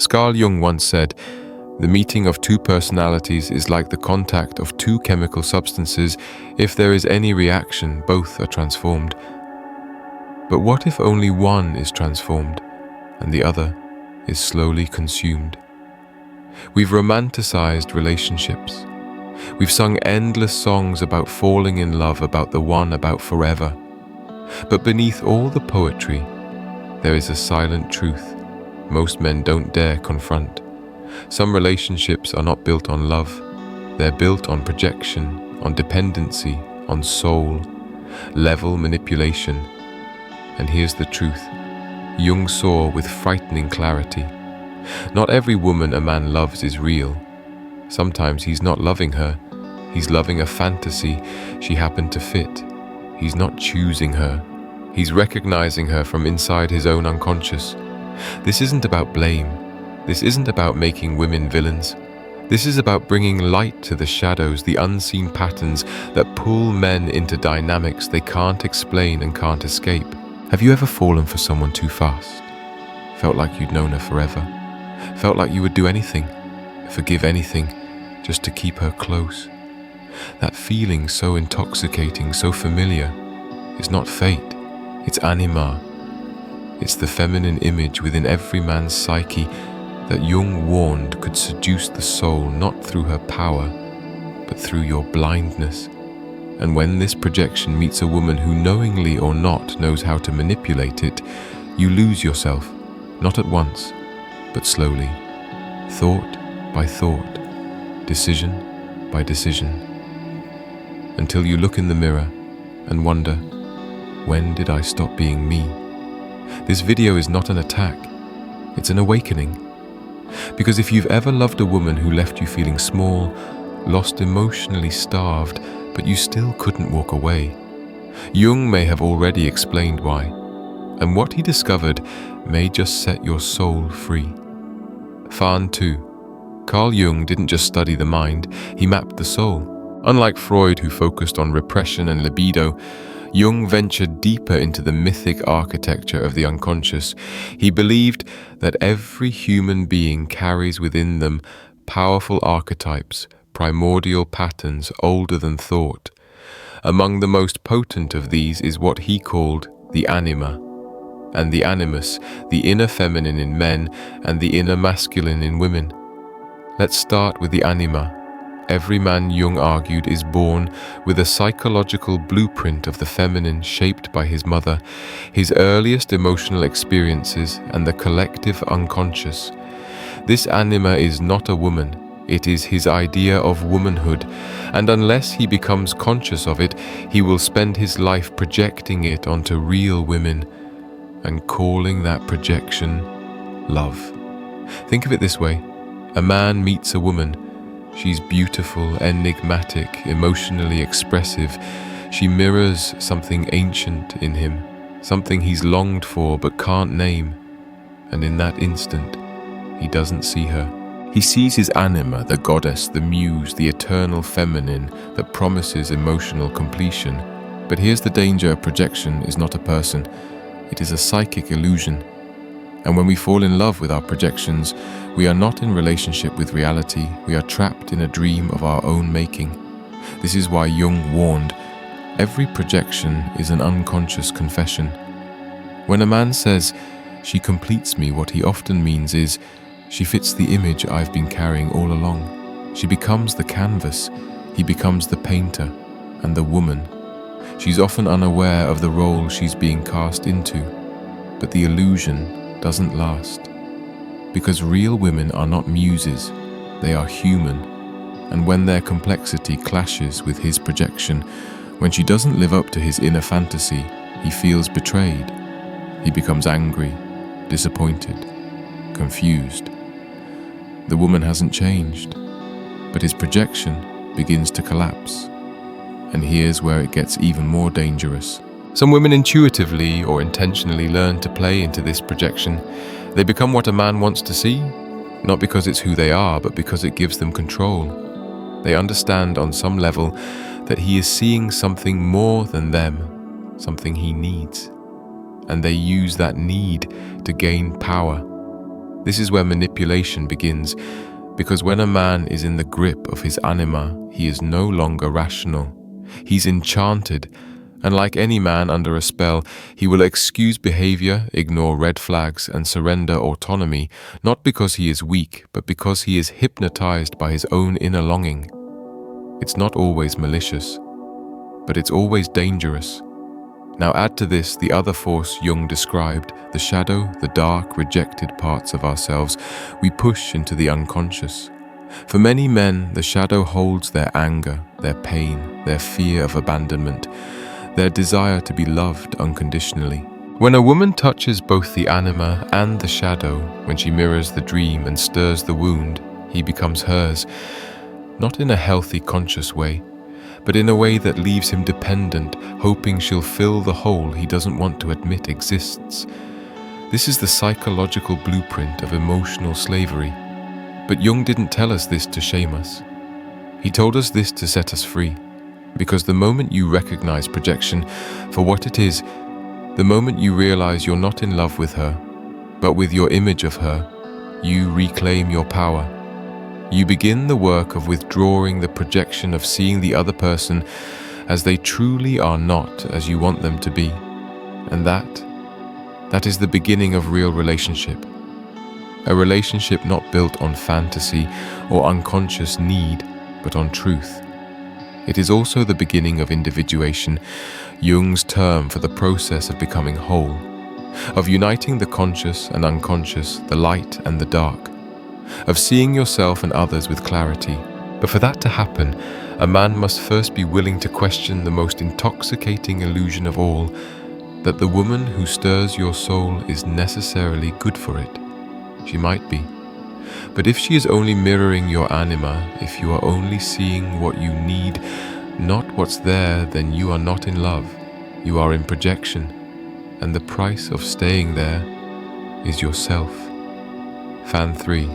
Carl Jung once said, "The meeting of two personalities is like the contact of two chemical substances. If there is any reaction, both are transformed." But what if only one is transformed and the other is slowly consumed? We've romanticized relationships. We've sung endless songs about falling in love, about the one, about forever. But beneath all the poetry, there is a silent truth most men don't dare confront. Some relationships are not built on love. They're built on projection, on dependency, on soul, level manipulation. And here's the truth Jung saw with frightening clarity. Not every woman a man loves is real. Sometimes he's not loving her. He's loving a fantasy she happened to fit. He's not choosing her. He's recognizing her from inside his own unconscious. This isn't about blame. This isn't about making women villains. This is about bringing light to the shadows, the unseen patterns that pull men into dynamics they can't explain and can't escape. Have you ever fallen for someone too fast? Felt like you'd known her forever? Felt like you would do anything, forgive anything, just to keep her close? That feeling so intoxicating, so familiar, is not fate, it's anima. It's the feminine image within every man's psyche that Jung warned could seduce the soul not through her power, but through your blindness. And when this projection meets a woman who knowingly or not knows how to manipulate it, you lose yourself, not at once, but slowly, thought by thought, decision by decision, until you look in the mirror and wonder, when did I stop being me? This video is not an attack, it's an awakening. Because if you've ever loved a woman who left you feeling small, lost, emotionally starved, but you still couldn't walk away, Jung may have already explained why. And what he discovered may just set your soul free. Fan 2. Carl Jung didn't just study the mind, he mapped the soul. Unlike Freud, who focused on repression and libido, Jung ventured deeper into the mythic architecture of the unconscious. He believed that every human being carries within them powerful archetypes, primordial patterns older than thought. Among the most potent of these is what he called the anima, and the animus, the inner feminine in men and the inner masculine in women. Let's start with the anima. Every man, Jung argued, is born with a psychological blueprint of the feminine shaped by his mother, his earliest emotional experiences, and the collective unconscious. This anima is not a woman, it is his idea of womanhood, and unless he becomes conscious of it, he will spend his life projecting it onto real women and calling that projection love. Think of it this way: a man meets a woman. She's beautiful, enigmatic, emotionally expressive. She mirrors something ancient in him, something he's longed for but can't name. And in that instant, he doesn't see her. He sees his anima, the goddess, the muse, the eternal feminine that promises emotional completion. But here's the danger: projection is not a person. It is a psychic illusion. And when we fall in love with our projections, we are not in relationship with reality. We are trapped in a dream of our own making. This is why Jung warned, every projection is an unconscious confession. When a man says, "She completes me," what he often means is, she fits the image I've been carrying all along. She becomes the canvas, he becomes the painter, and the woman. She's often unaware of the role she's being cast into, but the illusion doesn't last. Because real women are not muses, they are human. And when their complexity clashes with his projection, when she doesn't live up to his inner fantasy, he feels betrayed. He becomes angry, disappointed, confused. The woman hasn't changed, but his projection begins to collapse. And here's where it gets even more dangerous. Some women intuitively or intentionally learn to play into this projection. They become what a man wants to see, not because it's who they are, but because it gives them control. They understand on some level that he is seeing something more than them, something he needs. And they use that need to gain power. This is where manipulation begins, because when a man is in the grip of his anima, he is no longer rational. He's enchanted, and like any man under a spell, he will excuse behavior, ignore red flags, and surrender autonomy, not because he is weak, but because he is hypnotized by his own inner longing. It's not always malicious, but it's always dangerous. Now add to this the other force Jung described, the shadow, the dark, rejected parts of ourselves we push into the unconscious. For many men, the shadow holds their anger, their pain, their fear of abandonment, their desire to be loved unconditionally. When a woman touches both the anima and the shadow, when she mirrors the dream and stirs the wound, he becomes hers, not in a healthy, conscious way, but in a way that leaves him dependent, hoping she'll fill the hole he doesn't want to admit exists. This is the psychological blueprint of emotional slavery. But Jung didn't tell us this to shame us. He told us this to set us free. Because the moment you recognize projection for what it is, the moment you realize you're not in love with her, but with your image of her, you reclaim your power. You begin the work of withdrawing the projection of seeing the other person as they truly are not as you want them to be. And that is the beginning of real relationship. A relationship not built on fantasy or unconscious need, but on truth. It is also the beginning of individuation, Jung's term for the process of becoming whole, of uniting the conscious and unconscious, the light and the dark, of seeing yourself and others with clarity. But for that to happen, a man must first be willing to question the most intoxicating illusion of all, that the woman who stirs your soul is necessarily good for it. She might be. But if she is only mirroring your anima, if you are only seeing what you need, not what's there, then you are not in love. You are in projection. And the price of staying there is yourself. Fan 3.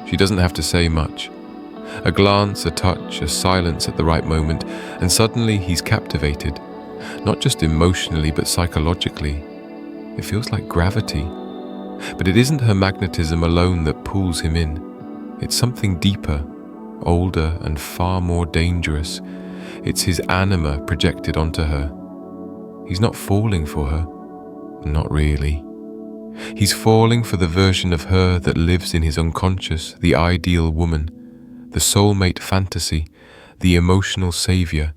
She doesn't have to say much. A glance, a touch, a silence at the right moment, and suddenly he's captivated. Not just emotionally, but psychologically. It feels like gravity. But it isn't her magnetism alone that pulls him in. It's something deeper, older, and far more dangerous. It's his anima projected onto her. He's not falling for her. Not really. He's falling for the version of her that lives in his unconscious, the ideal woman, the soulmate fantasy, the emotional savior.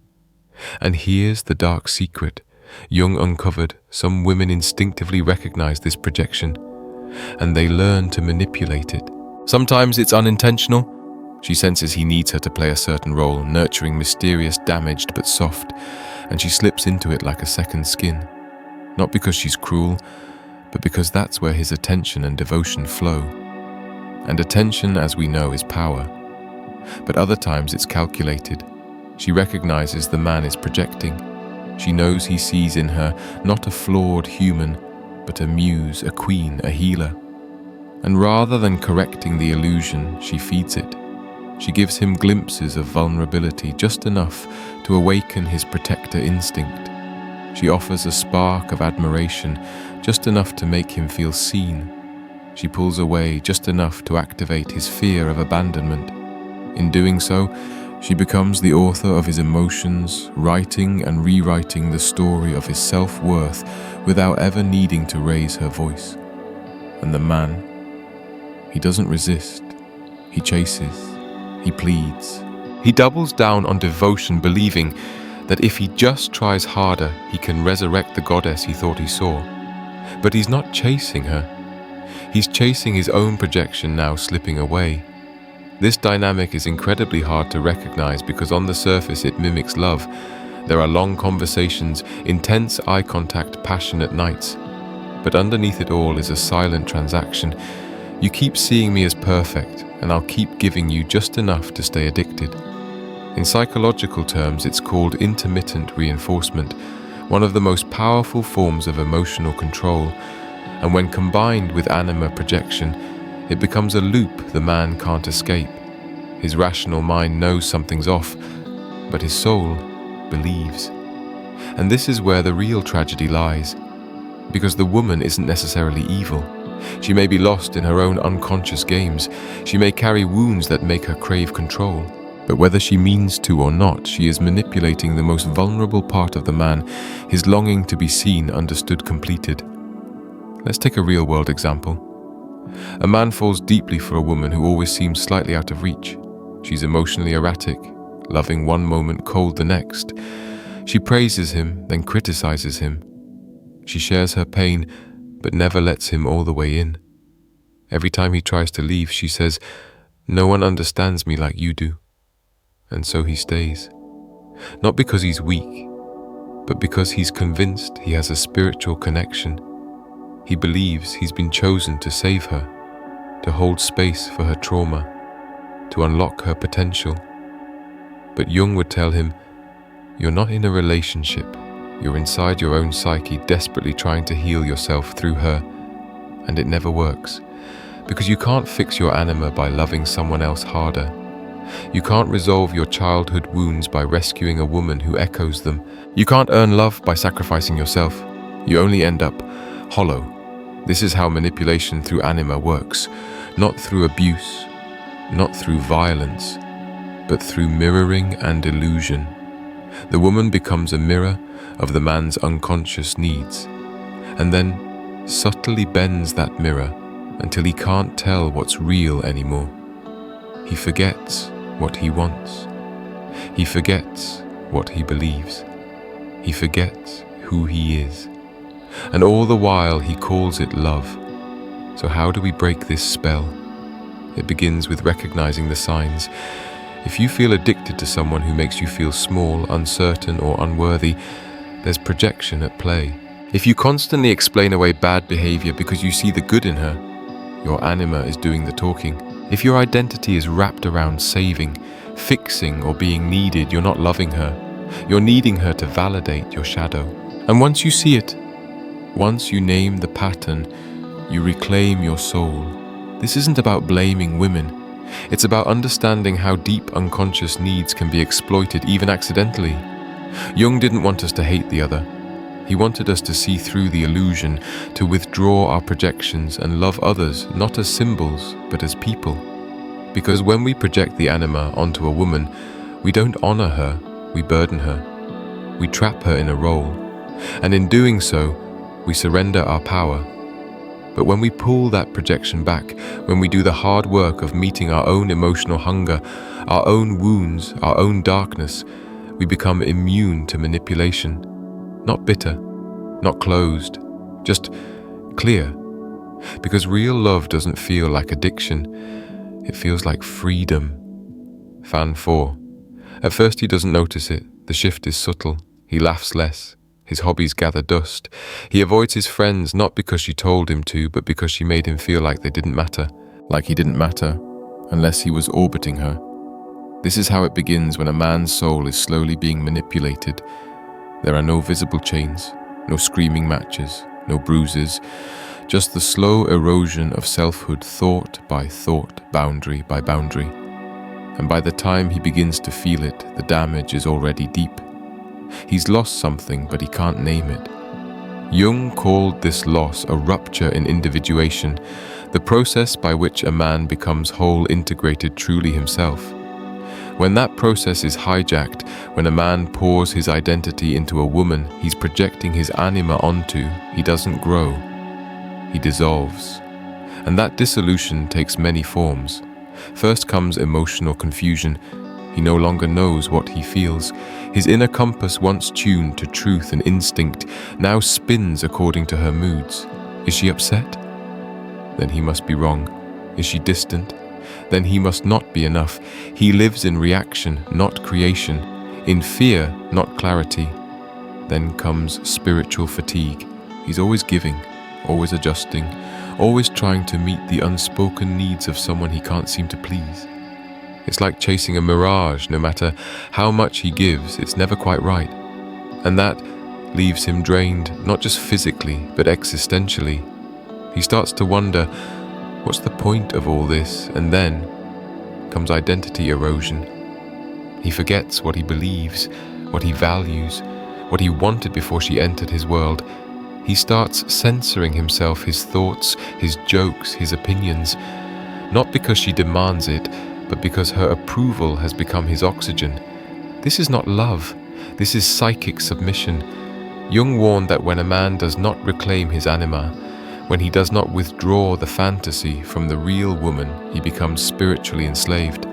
And here's the dark secret. Jung uncovered some women instinctively recognize this projection, and they learn to manipulate it. Sometimes it's unintentional. She senses he needs her to play a certain role, nurturing mysterious, damaged but soft, and she slips into it like a second skin. Not because she's cruel, but because that's where his attention and devotion flow. And attention, as we know, is power. But other times it's calculated. She recognizes the man is projecting. She knows he sees in her not a flawed human, but a muse, a queen, a healer. And rather than correcting the illusion, she feeds it. She gives him glimpses of vulnerability, just enough to awaken his protector instinct. She offers a spark of admiration, just enough to make him feel seen. She pulls away just enough to activate his fear of abandonment. In doing so, she becomes the author of his emotions, writing and rewriting the story of his self-worth without ever needing to raise her voice. And the man, he doesn't resist. He chases. He pleads. He doubles down on devotion, believing that if he just tries harder, he can resurrect the goddess he thought he saw. But he's not chasing her. He's chasing his own projection now slipping away. This dynamic is incredibly hard to recognize because on the surface it mimics love. There are long conversations, intense eye contact, passionate nights. But underneath it all is a silent transaction. You keep seeing me as perfect, and I'll keep giving you just enough to stay addicted. In psychological terms, it's called intermittent reinforcement, one of the most powerful forms of emotional control. And when combined with anima projection, it becomes a loop the man can't escape. His rational mind knows something's off, but his soul believes. And this is where the real tragedy lies. Because the woman isn't necessarily evil. She may be lost in her own unconscious games. She may carry wounds that make her crave control. But whether she means to or not, she is manipulating the most vulnerable part of the man, his longing to be seen, understood, completed. Let's take a real-world example. A man falls deeply for a woman who always seems slightly out of reach. She's emotionally erratic, loving one moment, cold the next. She praises him, then criticizes him. She shares her pain, but never lets him all the way in. Every time he tries to leave, she says, "No one understands me like you do." And so he stays. Not because he's weak, but because he's convinced he has a spiritual connection. He believes he's been chosen to save her, to hold space for her trauma, to unlock her potential. But Jung would tell him, "You're not in a relationship. You're inside your own psyche, desperately trying to heal yourself through her. And it never works. Because you can't fix your anima by loving someone else harder. You can't resolve your childhood wounds by rescuing a woman who echoes them. You can't earn love by sacrificing yourself. You only end up hollow." This is how manipulation through anima works. Not through abuse, not through violence, but through mirroring and illusion. The woman becomes a mirror of the man's unconscious needs, and then subtly bends that mirror until he can't tell what's real anymore. He forgets what he wants. He forgets what he believes. He forgets who he is. And all the while he calls it love. So how do we break this spell? It begins with recognizing the signs. If you feel addicted to someone who makes you feel small, uncertain, or unworthy, there's projection at play. If you constantly explain away bad behavior because you see the good in her, your anima is doing the talking. If your identity is wrapped around saving, fixing, or being needed, you're not loving her. You're needing her to validate your shadow. And once you see it, once you name the pattern, you reclaim your soul. This isn't about blaming women. It's about understanding how deep unconscious needs can be exploited, even accidentally. Jung didn't want us to hate the other. He wanted us to see through the illusion, to withdraw our projections and love others, not as symbols, but as people. Because when we project the anima onto a woman, we don't honor her, we burden her. We trap her in a role. And in doing so, we surrender our power. But when we pull that projection back, when we do the hard work of meeting our own emotional hunger, our own wounds, our own darkness, we become immune to manipulation. Not bitter, not closed, just clear. Because real love doesn't feel like addiction, it feels like freedom. Fan 4. At first he doesn't notice it, the shift is subtle, he laughs less. His hobbies gather dust. He avoids his friends not because she told him to, but because she made him feel like they didn't matter. Like he didn't matter, unless he was orbiting her. This is how it begins when a man's soul is slowly being manipulated. There are no visible chains, no screaming matches, no bruises, just the slow erosion of selfhood, thought by thought, boundary by boundary. And by the time he begins to feel it, the damage is already deep. He's lost something, but he can't name it. Jung called this loss a rupture in individuation, the process by which a man becomes whole, integrated, truly himself. When that process is hijacked, when a man pours his identity into a woman he's projecting his anima onto, he doesn't grow, he dissolves. And that dissolution takes many forms. First comes emotional confusion. He no longer knows what he feels. His inner compass, once tuned to truth and instinct, now spins according to her moods. Is she upset? Then he must be wrong. Is she distant? Then he must not be enough. He lives in reaction, not creation, in fear, not clarity. Then comes spiritual fatigue. He's always giving, always adjusting, always trying to meet the unspoken needs of someone he can't seem to please. It's like chasing a mirage. No matter how much he gives, it's never quite right. And that leaves him drained, not just physically, but existentially. He starts to wonder, what's the point of all this? And then comes identity erosion. He forgets what he believes, what he values, what he wanted before she entered his world. He starts censoring himself, his thoughts, his jokes, his opinions, not because she demands it, but because her approval has become his oxygen. This is not love. This is psychic submission. Jung warned that when a man does not reclaim his anima, when he does not withdraw the fantasy from the real woman, he becomes spiritually enslaved.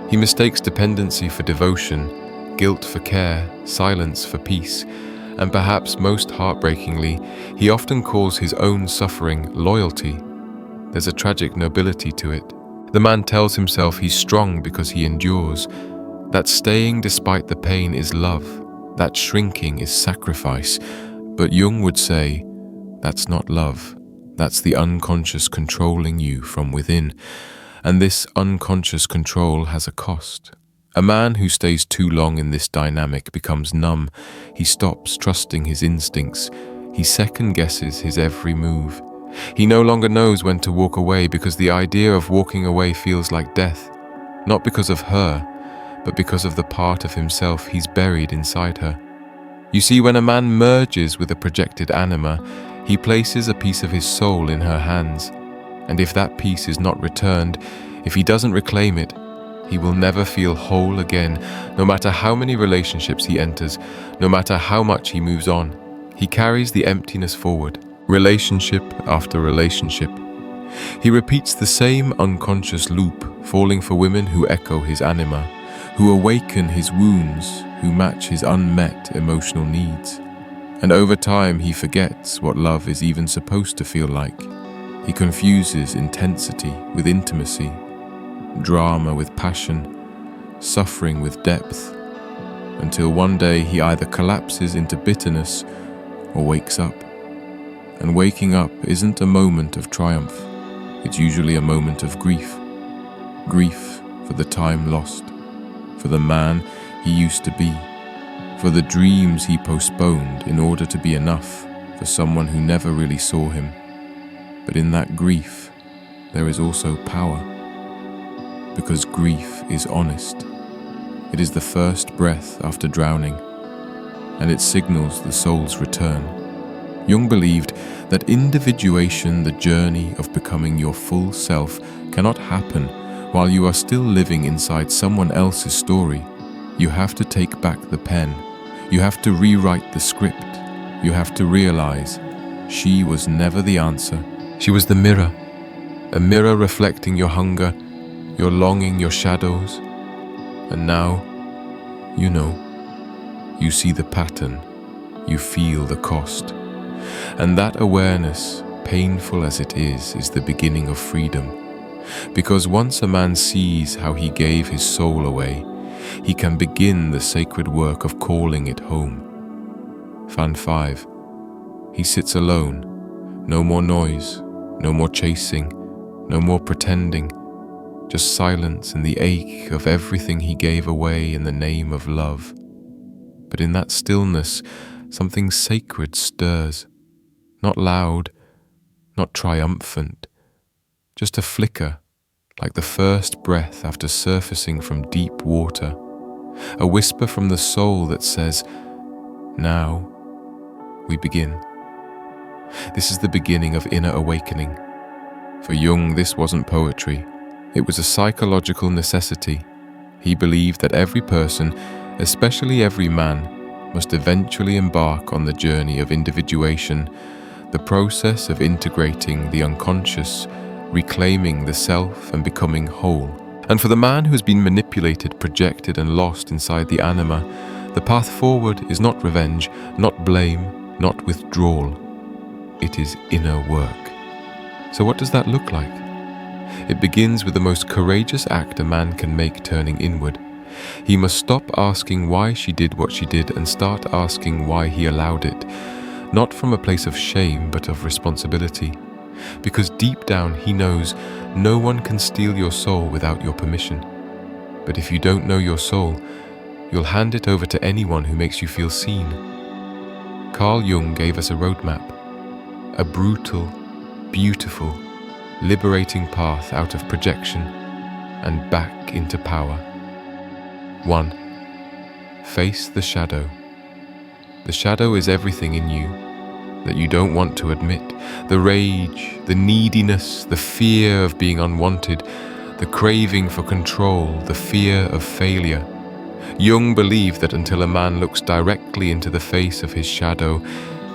He mistakes dependency for devotion, guilt for care, silence for peace, and perhaps most heartbreakingly, he often calls his own suffering loyalty. There's a tragic nobility to it. The man tells himself he's strong because he endures, that staying despite the pain is love, that shrinking is sacrifice. But Jung would say, that's not love. That's the unconscious controlling you from within. And this unconscious control has a cost. A man who stays too long in this dynamic becomes numb. He stops trusting his instincts. He second-guesses his every move. He no longer knows when to walk away because the idea of walking away feels like death. Not because of her, but because of the part of himself he's buried inside her. You see, when a man merges with a projected anima, he places a piece of his soul in her hands. And if that piece is not returned, if he doesn't reclaim it, he will never feel whole again, no matter how many relationships he enters, no matter how much he moves on. He carries the emptiness forward, relationship after relationship. He repeats the same unconscious loop, falling for women who echo his anima, who awaken his wounds, who match his unmet emotional needs. And over time, he forgets what love is even supposed to feel like. He confuses intensity with intimacy, drama with passion, suffering with depth, until one day he either collapses into bitterness or wakes up. And waking up isn't a moment of triumph. It's usually a moment of grief. Grief for the time lost, for the man he used to be, for the dreams he postponed in order to be enough for someone who never really saw him. But in that grief, there is also power, because grief is honest. It is the first breath after drowning, and it signals the soul's return. Jung believed that individuation, the journey of becoming your full self, cannot happen while you are still living inside someone else's story. You have to take back the pen. You have to rewrite the script. You have to realize she was never the answer. She was the mirror, a mirror reflecting your hunger, your longing, your shadows. And now, you see the pattern, you feel the cost. And that awareness, painful as it is the beginning of freedom. Because once a man sees how he gave his soul away, he can begin the sacred work of calling it home. Fan 5. He sits alone, no more noise, no more chasing, no more pretending, just silence and the ache of everything he gave away in the name of love. But in that stillness, something sacred stirs. Not loud, not triumphant, just a flicker, like the first breath after surfacing from deep water. A whisper from the soul that says, now we begin. This is the beginning of inner awakening. For Jung, this wasn't poetry. It was a psychological necessity. He believed that every person, especially every man, must eventually embark on the journey of individuation, the process of integrating the unconscious, reclaiming the self and becoming whole. And for the man who has been manipulated, projected and lost inside the anima, the path forward is not revenge, not blame, not withdrawal. It is inner work. So what does that look like? It begins with the most courageous act a man can make, turning inward. He must stop asking why she did what she did and start asking why he allowed it, not from a place of shame but of responsibility. Because deep down he knows no one can steal your soul without your permission. But if you don't know your soul, you'll hand it over to anyone who makes you feel seen. Carl Jung gave us a roadmap, a brutal, beautiful, liberating path out of projection and back into power. 1. Face the shadow. The shadow is everything in you. that you don't want to admit, the rage, the neediness, the fear of being unwanted, the craving for control, the fear of failure. Jung believed that until a man looks directly into the face of his shadow,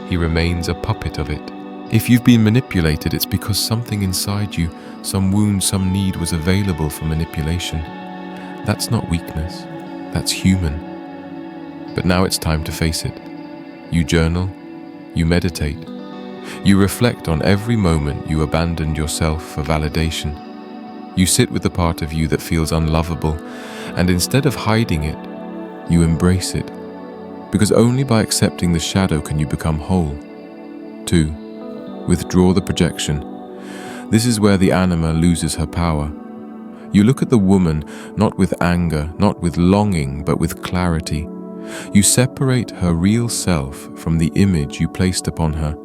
he remains a puppet of it. If you've been manipulated, it's because something inside you, some wound, some need was available for manipulation. That's not weakness, that's human. But now it's time to face it. You journal, you meditate, you reflect on every moment you abandoned yourself for validation. You sit with the part of you that feels unlovable, and instead of hiding it, you embrace it. Because only by accepting the shadow can you become whole. 2. Withdraw the projection. This is where the anima loses her power. You look at the woman not with anger, not with longing, but with clarity. You separate her real self from the image you placed upon her.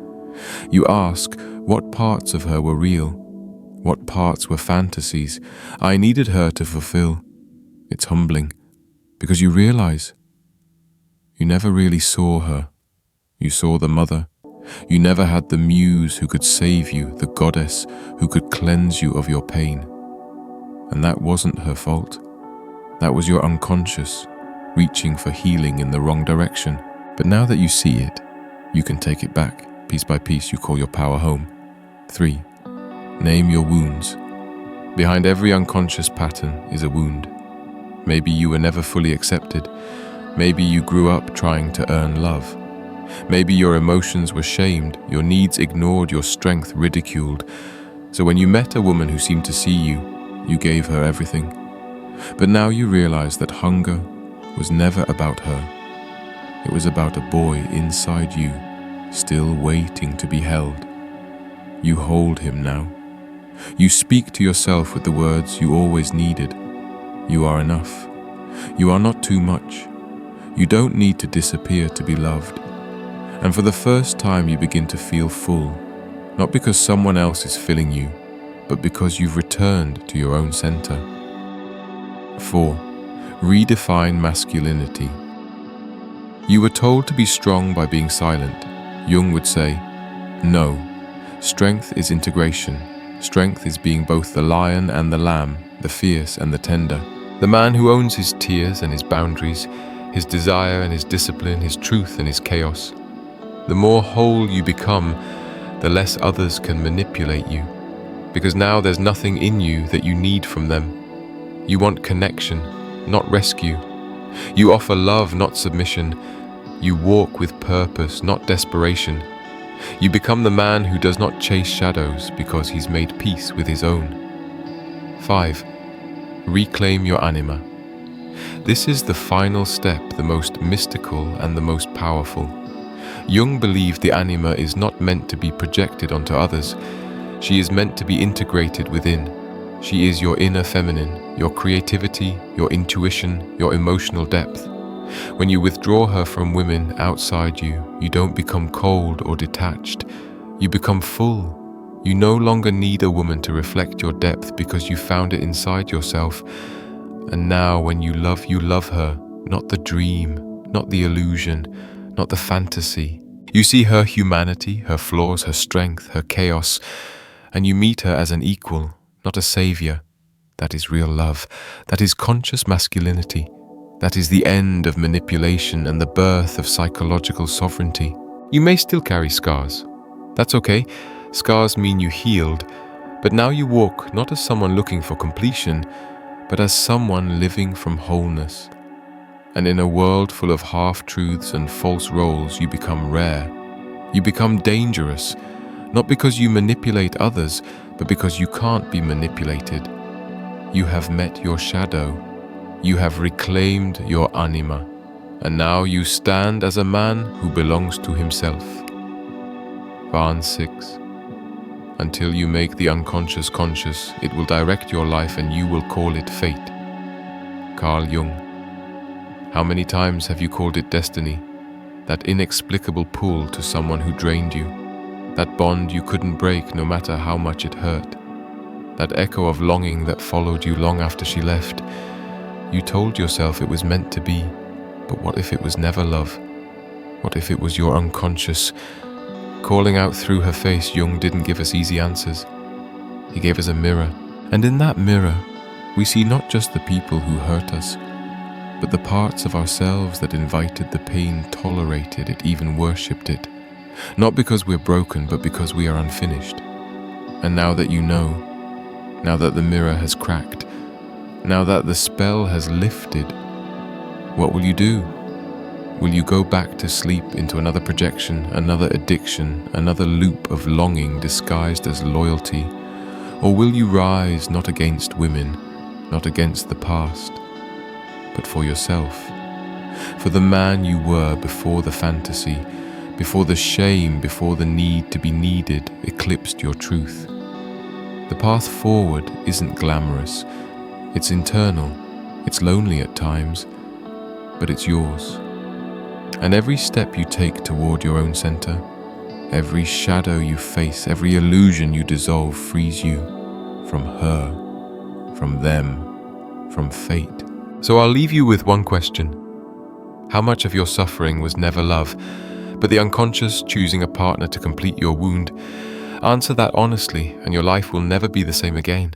You ask what parts of her were real, what parts were fantasies I needed her to fulfill. It's humbling, because you realize you never really saw her. You saw the mother. You never had the muse who could save you, the goddess who could cleanse you of your pain. And that wasn't her fault. That was your unconscious, reaching for healing in the wrong direction. But now that you see it, you can take it back. Piece by piece, you call your power home. 3. Name your wounds. Behind every unconscious pattern is a wound. Maybe you were never fully accepted. Maybe you grew up trying to earn love. Maybe your emotions were shamed, your needs ignored, your strength ridiculed. So when you met a woman who seemed to see you, you gave her everything. But now you realize that hunger was never about her. It was about a boy inside you, still waiting to be held. You hold him now. You speak to yourself with the words you always needed. You are enough. You are not too much. You don't need to disappear to be loved. And for the first time you begin to feel full, not because someone else is filling you, but because you've returned to your own center. 4. Redefine masculinity. You were told to be strong by being silent. Jung would say, no. Strength is integration. Strength is being both the lion and the lamb, the fierce and the tender. The man who owns his tears and his boundaries, his desire and his discipline, his truth and his chaos. The more whole you become, the less others can manipulate you. Because now there's nothing in you that you need from them. You want connection, not rescue. You offer love, not submission. You walk with purpose, not desperation. You become the man who does not chase shadows because he's made peace with his own. 5. Reclaim your anima. This is the final step, the most mystical and the most powerful. Jung believed the anima is not meant to be projected onto others. She is meant to be integrated within. She is your inner feminine, your creativity, your intuition, your emotional depth. When you withdraw her from women outside you, you don't become cold or detached. You become full. You no longer need a woman to reflect your depth because you found it inside yourself. And now when you love her, not the dream, not the illusion, not the fantasy. You see her humanity, her flaws, her strength, her chaos, and you meet her as an equal, not a savior. That is real love. That is conscious masculinity. That is the end of manipulation and the birth of psychological sovereignty. You may still carry scars. That's okay. Scars mean you healed. But now you walk not as someone looking for completion, but as someone living from wholeness. And in a world full of half-truths and false roles, you become rare. You become dangerous, not because you manipulate others, but because you can't be manipulated. You have met your shadow. You have reclaimed your anima, and now you stand as a man who belongs to himself. Barn 6. Until you make the unconscious conscious, it will direct your life and you will call it fate. Carl Jung. How many times have you called it destiny? That inexplicable pull to someone who drained you. That bond you couldn't break no matter how much it hurt. That echo of longing that followed you long after she left. You told yourself it was meant to be, but what if it was never love? What if it was your unconscious? Calling out through her face, Jung didn't give us easy answers. He gave us a mirror, and in that mirror, we see not just the people who hurt us, but the parts of ourselves that invited the pain, tolerated it, even worshipped it. Not because we're broken, but because we are unfinished. And now that you know, now that the mirror has cracked, now that the spell has lifted, what will you do? Will you go back to sleep into another projection, another addiction, another loop of longing disguised as loyalty? Or will you rise not against women, not against the past, but for yourself? For the man you were before the fantasy, before the shame, before the need to be needed eclipsed your truth. The path forward isn't glamorous. It's internal. It's lonely at times, but it's yours. And every step you take toward your own center, every shadow you face, every illusion you dissolve frees you from her, from them, from fate. So I'll leave you with one question. How much of your suffering was never love, but the unconscious choosing a partner to complete your wound? Answer that honestly, and your life will never be the same again.